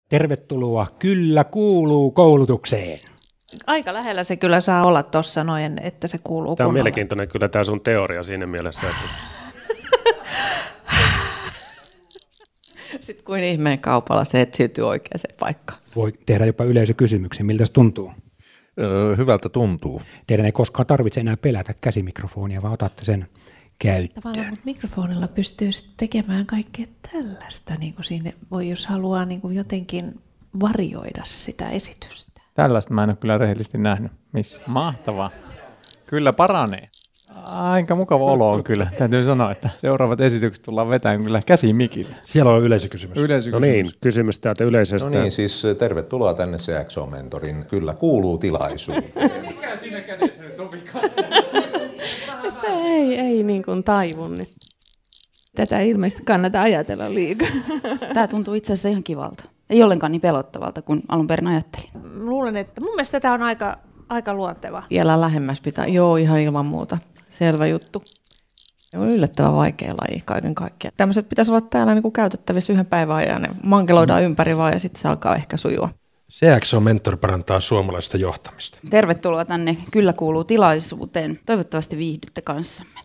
Tervetuloa Kyllä kuuluu koulutukseen. Aika lähellä se kyllä saa olla tuossa noin, että se kuuluu Tämä on kunnolla. mielenkiintoinen kyllä tämä sun teoria siinä mielessä, että Sitten kuin ihmeen kaupalla se etsiytyy oikeaan paikkaan. Voi tehdä jopa yleisökysymyksen, miltä se tuntuu. Hyvältä tuntuu. Teidän ei koskaan tarvitse enää pelätä käsimikrofonia, vaan otatte sen käyttöön. Tavallaan, mutta mikrofonilla pystyy sitten tekemään kaikkea tällaista, niin kuin siinä voi, jos haluaa niin kuin jotenkin varjoida sitä esitystä. Tällaista mä en ole kyllä rehellisesti nähnyt. Missä? Mahtavaa. Kyllä paranee. Aika mukava olo on kyllä. Täytyy sanoa, että seuraavat esitykset tullaan vetämään kyllä käsimikillä. Siellä on yleisökysymys. no niin, kysymys täältä yleisöstä. No niin, siis tervetuloa tänne CXO-mentorin Kyllä kuuluu -tilaisuuteen. Mikä siinä kädessä nyt on vika? Se ei niin kuin taivu nyt. Tätä ilmeisesti kannata ajatella liikaa. Tämä tuntuu itse asiassa ihan kivalta. Ei ollenkaan niin pelottavalta kuin alun perin ajattelin. Luulen, että mun mielestä tämä on aika luonteva. Vielä lähemmäs pitää. Joo, ihan ilman muuta. Selvä juttu. Se on yllättävän vaikea laji kaiken kaikkiaan. Tämmöiset pitäisi olla täällä niin kuin käytettävissä yhden päivän ajan. Ne mankeloidaan ympäri vaan ja sitten se alkaa ehkä sujua. CXO-mentor parantaa suomalaista johtamista. Tervetuloa tänne Kyllä kuuluu -tilaisuuteen. Toivottavasti viihdytte kanssamme.